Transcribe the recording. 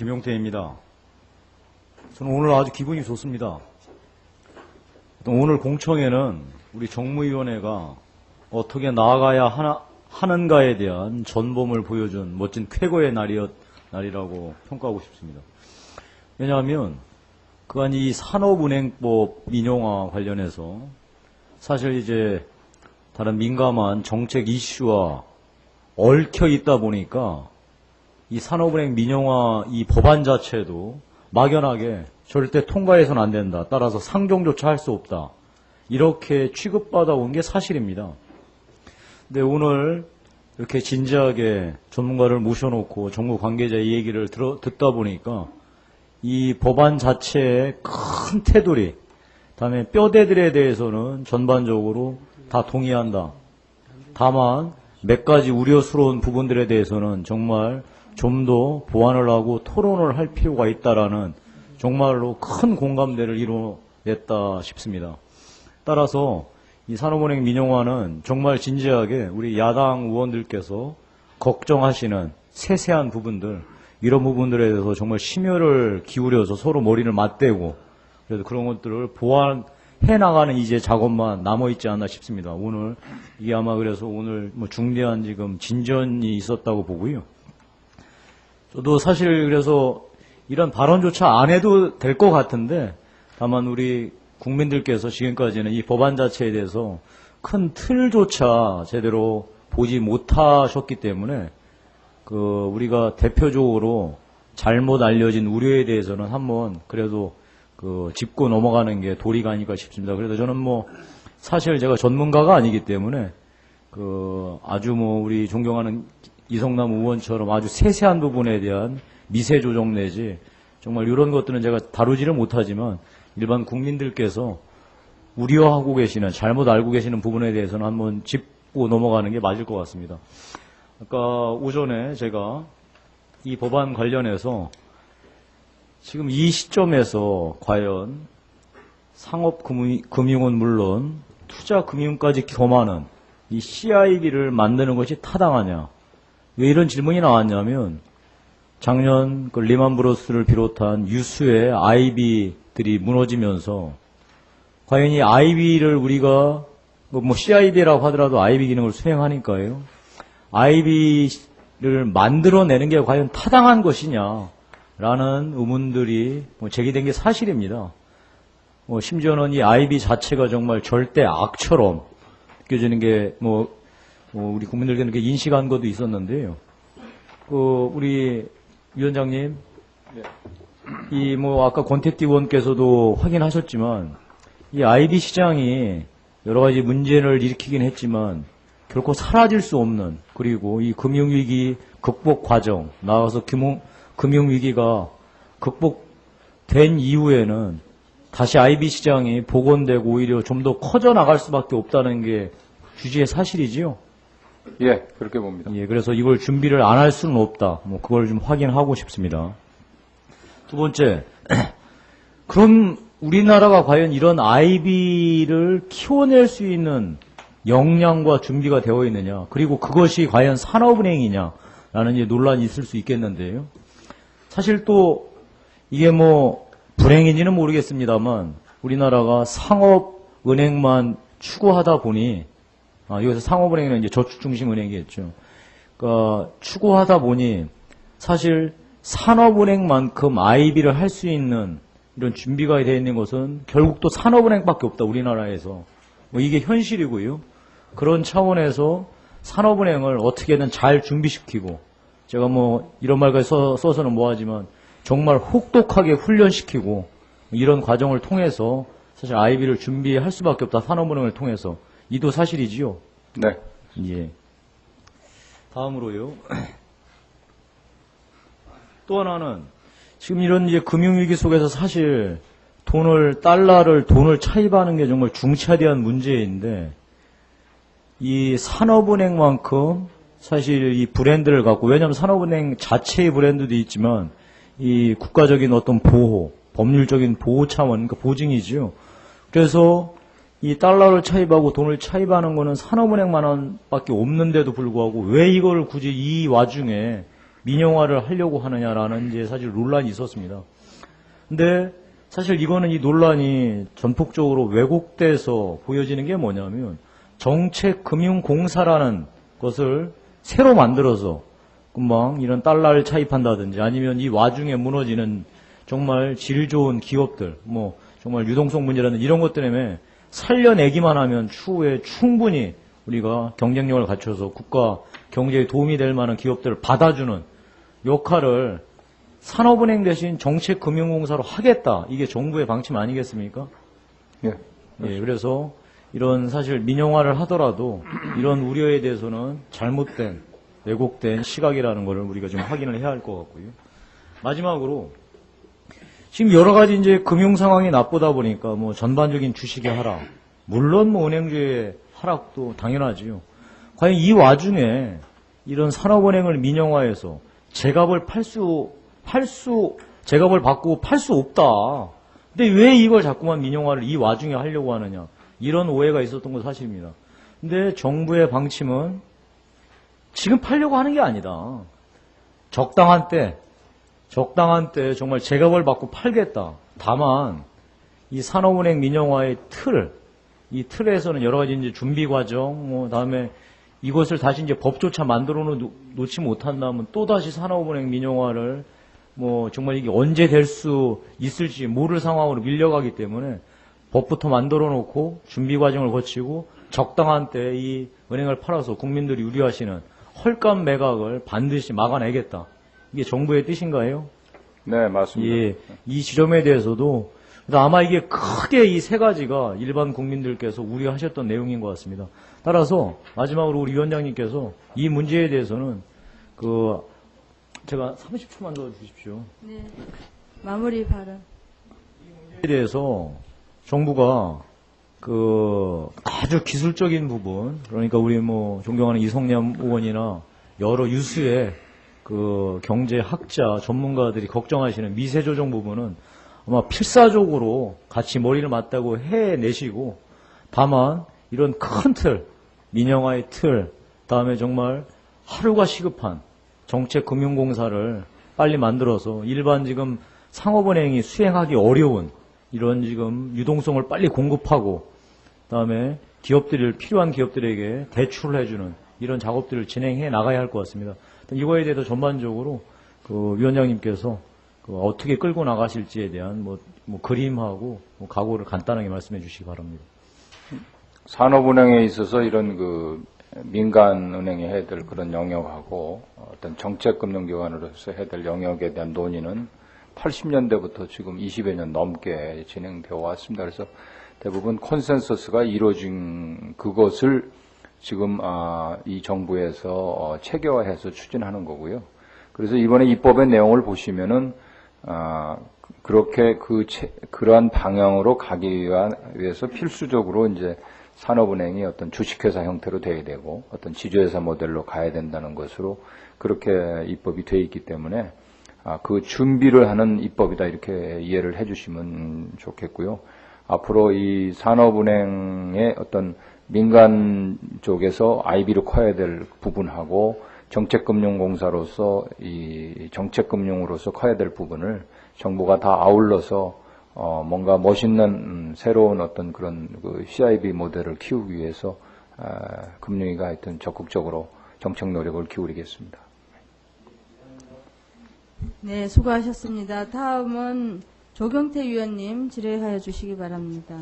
김용태입니다. 저는 오늘 아주 기분이 좋습니다. 오늘 공청회는 우리 정무위원회가 어떻게 나아가야 하는가에 대한 전범을 보여준 멋진 쾌거의 날이라고 평가하고 싶습니다. 왜냐하면 그간 이 산업은행법 민영화 관련해서 사실 이제 다른 민감한 정책 이슈와 얽혀 있다 보니까 이 산업은행 민영화 이 법안 자체도 막연하게 절대 통과해서는 안 된다. 따라서 상정조차 할 수 없다. 이렇게 취급받아 온 게 사실입니다. 근데 오늘 이렇게 진지하게 전문가를 모셔놓고 정부 관계자의 얘기를 듣다 보니까 이 법안 자체의 큰 테두리, 다음에 뼈대들에 대해서는 전반적으로 다 동의한다. 다만 몇 가지 우려스러운 부분들에 대해서는 정말 좀 더 보완을 하고 토론을 할 필요가 있다라는 정말로 큰 공감대를 이뤄냈다 싶습니다. 따라서 이 산업은행 민영화는 정말 진지하게 우리 야당 의원들께서 걱정하시는 세세한 부분들, 이런 부분들에 대해서 정말 심혈을 기울여서 서로 머리를 맞대고 그래서 그런 것들을 보완해 나가는 이제 작업만 남아있지 않나 싶습니다. 오늘 이게 아마 그래서 오늘 뭐 중대한 지금 진전이 있었다고 보고요. 저도 사실 그래서 이런 발언조차 안 해도 될 것 같은데 다만 우리 국민들께서 지금까지는 이 법안 자체에 대해서 큰 틀조차 제대로 보지 못하셨기 때문에 우리가 대표적으로 잘못 알려진 우려에 대해서는 한번 그래도 짚고 넘어가는 게 도리가 아닐까 싶습니다. 그래서 저는 뭐 사실 제가 전문가가 아니기 때문에 아주 뭐 우리 존경하는 이성남 의원처럼 아주 세세한 부분에 대한 미세 조정 내지 정말 이런 것들은 제가 다루지를 못하지만 일반 국민들께서 우려하고 계시는 잘못 알고 계시는 부분에 대해서는 한번 짚고 넘어가는 게 맞을 것 같습니다. 아까 오전에 제가 이 법안 관련해서 지금 이 시점에서 과연 상업금융은 물론 투자금융까지 겸하는 이 CIB를 만드는 것이 타당하냐. 왜 이런 질문이 나왔냐면 작년 리만브로스를 비롯한 유수의 IB들이 무너지면서 과연 이 IB를 우리가 뭐 CIB라고 하더라도 IB 기능을 수행하니까요. IB를 만들어내는 게 과연 타당한 것이냐라는 의문들이 제기된 게 사실입니다. 심지어는 이 IB 자체가 정말 절대 악처럼 느껴지는 게 우리 국민들께는 그렇게 인식한 것도 있었는데요. 우리 위원장님, 네. 아까 권태띠 의원께서도 확인하셨지만, 이 IB 시장이 여러 가지 문제를 일으키긴 했지만, 결코 사라질 수 없는, 그리고 이 금융위기 극복 과정, 나아가서 금융위기가 극복된 이후에는 다시 IB 시장이 복원되고 오히려 좀 더 커져나갈 수밖에 없다는 게 주지의 사실이지요. 예, 그렇게 봅니다. 예, 그래서 이걸 준비를 안 할 수는 없다. 그걸 좀 확인하고 싶습니다. 두 번째, 그럼 우리나라가 과연 이런 IB를 키워낼 수 있는 역량과 준비가 되어 있느냐, 그리고 그것이 과연 산업은행이냐라는 이제 논란이 있을 수 있겠는데요. 사실 또 이게 불행인지는 모르겠습니다만 우리나라가 상업은행만 추구하다 보니 여기서 상업은행은 이제 저축중심은행이겠죠. 그러니까 추구하다 보니 사실 산업은행만큼 IB를 할 수 있는 이런 준비가 되어 있는 것은 결국 또 산업은행밖에 없다, 우리나라에서. 이게 현실이고요. 그런 차원에서 산업은행을 어떻게든 잘 준비시키고, 제가 이런 말까지 써서는 뭐하지만 정말 혹독하게 훈련시키고 이런 과정을 통해서 사실 IB를 준비할 수밖에 없다, 산업은행을 통해서. 이도 사실이지요? 네. 예. 다음으로요. 또 하나는 지금 이런 이제 금융위기 속에서 사실 돈을 차입하는 게 정말 중차대한 문제인데 이 산업은행만큼 사실 이 브랜드를 갖고, 왜냐하면 산업은행 자체의 브랜드도 있지만 이 국가적인 어떤 보호, 법률적인 보호 차원, 그러니까 보증이지요. 그래서 이 달러를 차입하고 돈을 차입하는 거는 산업은행만원밖에 없는데도 불구하고 왜 이걸 굳이 이 와중에 민영화를 하려고 하느냐라는 이제 사실 논란이 있었습니다. 근데 사실 이거는 이 논란이 전폭적으로 왜곡돼서 보여지는 게 뭐냐면 정책금융공사라는 것을 새로 만들어서 금방 이런 달러를 차입한다든지 아니면 이 와중에 무너지는 정말 질 좋은 기업들, 뭐 정말 유동성 문제라든지 이런 것 때문에 살려내기만 하면 추후에 충분히 우리가 경쟁력을 갖춰서 국가 경제에 도움이 될 만한 기업들을 받아주는 역할을 산업은행 대신 정책금융공사로 하겠다. 이게 정부의 방침 아니겠습니까? 예. 예, 그래서 이런 사실 민영화를 하더라도 이런 우려에 대해서는 잘못된, 왜곡된 시각이라는 것을 우리가 좀 확인을 해야 할 것 같고요. 마지막으로 지금 여러 가지 이제 금융 상황이 나쁘다 보니까 뭐 전반적인 주식의 하락, 물론 뭐 은행주의 하락도 당연하지요. 과연 이 와중에 이런 산업은행을 민영화해서 제값을 제값을 받고 팔 수 없다. 근데 왜 이걸 자꾸만 민영화를 이 와중에 하려고 하느냐. 이런 오해가 있었던 건 사실입니다. 근데 정부의 방침은 지금 팔려고 하는 게 아니다. 적당한 때 정말 제값을 받고 팔겠다. 다만 이 산업은행 민영화의 이 틀에서는 여러 가지 이제 준비 과정, 뭐 다음에 이것을 다시 이제 법조차 만들어 놓지 못한다면 또 다시 산업은행 민영화를 뭐 정말 이게 언제 될 수 있을지 모를 상황으로 밀려가기 때문에 법부터 만들어 놓고 준비 과정을 거치고 적당한 때 이 은행을 팔아서 국민들이 우려하시는 헐값 매각을 반드시 막아내겠다. 이게 정부의 뜻인가요? 네, 맞습니다. 예, 이 지점에 대해서도 아마 이게 크게 이 세 가지가 일반 국민들께서 우려하셨던 내용인 것 같습니다. 따라서 마지막으로 우리 위원장님께서 이 문제에 대해서는 제가 30초만 더 주십시오. 네. 마무리 발언. 에 대해서 정부가 아주 기술적인 부분, 그러니까 우리 뭐 존경하는 이성남 의원이나 여러 유수의 경제학자 전문가들이 걱정하시는 미세 조정 부분은 아마 필사적으로 같이 머리를 맞대고 해내시고, 다만 이런 큰 틀, 민영화의 틀, 다음에 정말 하루가 시급한 정책금융공사를 빨리 만들어서 일반 지금 상업은행이 수행하기 어려운 이런 지금 유동성을 빨리 공급하고, 다음에 필요한 기업들에게 대출을 해주는 이런 작업들을 진행해 나가야 할 것 같습니다. 이거에 대해서 전반적으로 위원장님께서 어떻게 끌고 나가실지에 대한 뭐 그림하고 각오를 간단하게 말씀해 주시기 바랍니다. 산업은행에 있어서 이런 민간은행이 해야 될 그런 영역하고 어떤 정책금융기관으로서 해야 될 영역에 대한 논의는 80년대부터 지금 20여 년 넘게 진행되어 왔습니다. 그래서 대부분 콘센서스가 이루어진 그것을 지금 이 정부에서 체계화해서 추진하는 거고요. 그래서 이번에 입법의 내용을 보시면은 그렇게 그러한 방향으로 가기 위해서 필수적으로 이제 산업은행이 어떤 주식회사 형태로 돼야 되고 어떤 지주회사 모델로 가야 된다는 것으로 그렇게 입법이 돼 있기 때문에 그 준비를 하는 입법이다 이렇게 이해를 해주시면 좋겠고요. 앞으로 이 산업은행의 어떤 민간 쪽에서 IB로 커야 될 부분하고 정책금융공사로서 이 정책금융으로서 커야 될 부분을 정부가 다 아울러서 뭔가 멋있는 새로운 어떤 그런 CIB 모델을 키우기 위해서 금융위가 하여튼 적극적으로 정책 노력을 기울이겠습니다. 네, 수고하셨습니다. 다음은 조경태 위원님 질의하여 주시기 바랍니다.